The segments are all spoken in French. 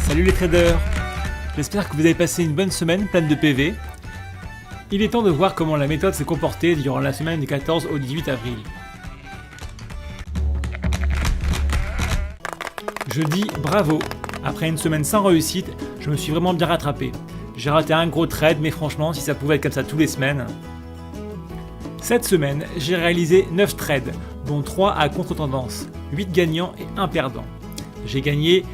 Salut les traders, j'espère que vous avez passé une bonne semaine pleine de PV. Il est temps de voir comment la méthode s'est comportée durant la semaine du 14 au 18 avril. Je dis bravo, après une semaine sans réussite, je me suis vraiment bien rattrapé. J'ai raté un gros trade, mais franchement, si ça pouvait être comme ça tous les semaines. Cette semaine, j'ai réalisé 9 trades, dont 3 à contre-tendance, 8 gagnants et 1 perdant. J'ai gagné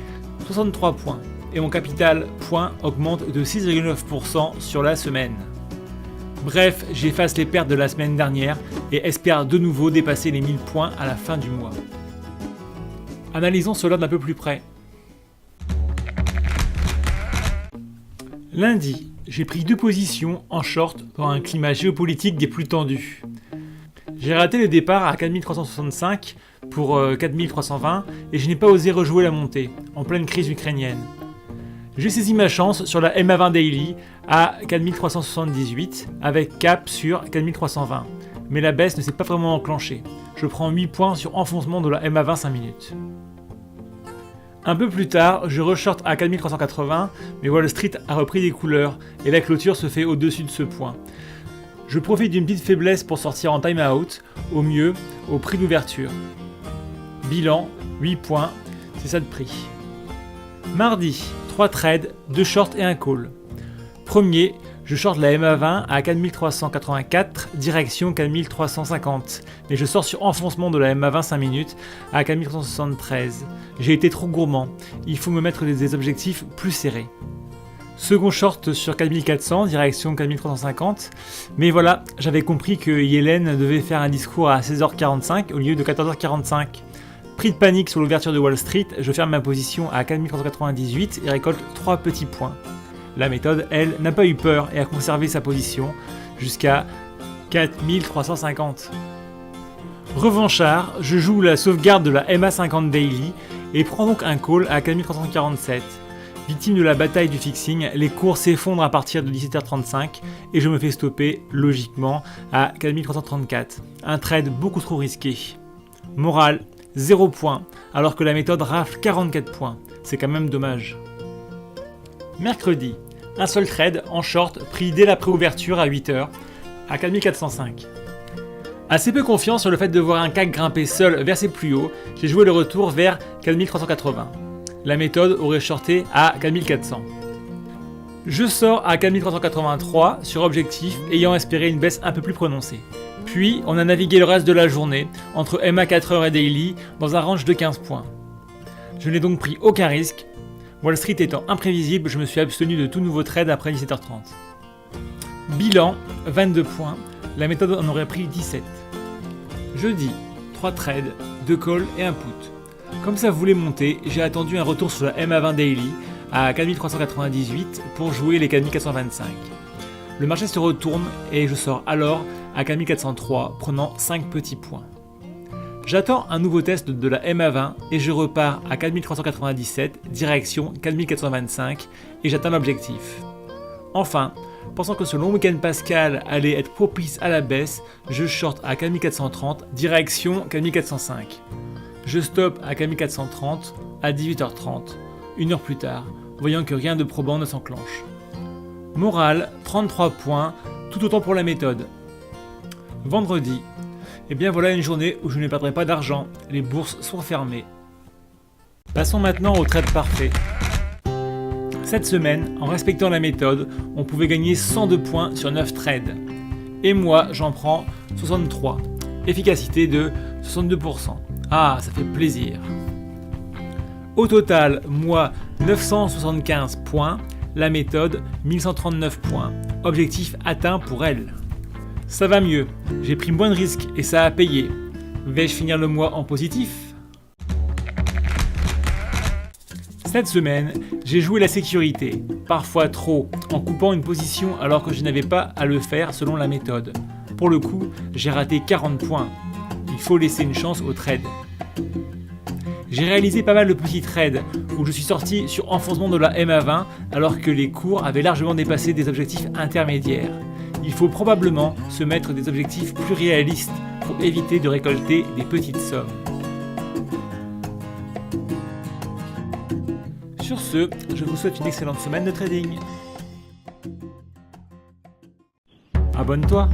63 points et mon capital point augmente de 6,9% sur la semaine. Bref, j'efface les pertes de la semaine dernière et espère de nouveau dépasser les 1000 points à la fin du mois. Analysons cela d'un peu plus près. Lundi, j'ai pris 2 positions en short dans un climat géopolitique des plus tendus. J'ai raté le départ à 4365 pour 4320 et je n'ai pas osé rejouer la montée, en pleine crise ukrainienne. J'ai saisi ma chance sur la MA20 Daily à 4378 avec cap sur 4320, mais la baisse ne s'est pas vraiment enclenchée. Je prends 8 points sur enfoncement de la MA20 5 minutes. Un peu plus tard, je reshort à 4380, mais Wall Street a repris des couleurs et la clôture se fait au-dessus de ce point. Je profite d'une petite faiblesse pour sortir en time out, au mieux, au prix d'ouverture. Bilan, 8 points, c'est ça de prix. Mardi, 3 trades, 2 shorts et un call. Premier, je short la MA20 à 4384, direction 4350, mais je sors sur enfoncement de la MA20 5 minutes à 4373. J'ai été trop gourmand, il faut me mettre des objectifs plus serrés. Second short sur 4400, direction 4350, mais voilà, j'avais compris que Yellen devait faire un discours à 16h45 au lieu de 14h45. Pris de panique sur l'ouverture de Wall Street, je ferme ma position à 4398 et récolte 3 petits points. La méthode, elle, n'a pas eu peur et a conservé sa position jusqu'à 4350. Revanchard, je joue la sauvegarde de la MA50 Daily et prends donc un call à 4347. Victime de la bataille du fixing, les cours s'effondrent à partir de 17h35 et je me fais stopper, logiquement, à 4334. Un trade beaucoup trop risqué. Morale, 0 points, alors que la méthode rafle 44 points. C'est quand même dommage. Mercredi, un seul trade en short pris dès la préouverture à 8h, à 4405. Assez peu confiant sur le fait de voir un CAC grimper seul vers ses plus hauts, j'ai joué le retour vers 4380. La méthode aurait shorté à 4400. Je sors à 4383 sur objectif, ayant espéré une baisse un peu plus prononcée. Puis, on a navigué le reste de la journée, entre MA 4h et Daily, dans un range de 15 points. Je n'ai donc pris aucun risque. Wall Street étant imprévisible, je me suis abstenu de tout nouveau trade après 17h30. Bilan, 22 points. La méthode en aurait pris 17. Jeudi, 3 trades, 2 calls et un put. Comme ça voulait monter, j'ai attendu un retour sur la MA20 Daily à 4398 pour jouer les 4425. Le marché se retourne et je sors alors à 4403, prenant 5 petits points. J'attends un nouveau test de la MA20 et je repars à 4397, direction 4425 et j'atteins l'objectif. Enfin, pensant que ce long week-end Pascal allait être propice à la baisse, je short à 4430, direction 4405. Je stoppe à 4430 à 18h30, une heure plus tard, voyant que rien de probant ne s'enclenche. Morale, 33 points, tout autant pour la méthode. Vendredi, et bien voilà une journée où je ne perdrai pas d'argent, les bourses sont fermées. Passons maintenant au trade parfait. Cette semaine, en respectant la méthode, on pouvait gagner 102 points sur 9 trades. Et moi, j'en prends 63. Efficacité de 62%. Ah, ça fait plaisir. Au total, moi, 975 points, la méthode, 1139 points. Objectif atteint pour elle. Ça va mieux, j'ai pris moins de risques et ça a payé. Vais-je finir le mois en positif ? Cette semaine, j'ai joué la sécurité, parfois trop, en coupant une position alors que je n'avais pas à le faire selon la méthode. Pour le coup, j'ai raté 40 points. Il faut laisser une chance au trade. J'ai réalisé pas mal de petits trades où je suis sorti sur enfoncement de la MA20 alors que les cours avaient largement dépassé des objectifs intermédiaires. Il faut probablement se mettre des objectifs plus réalistes pour éviter de récolter des petites sommes. Sur ce, je vous souhaite une excellente semaine de trading. Abonne-toi.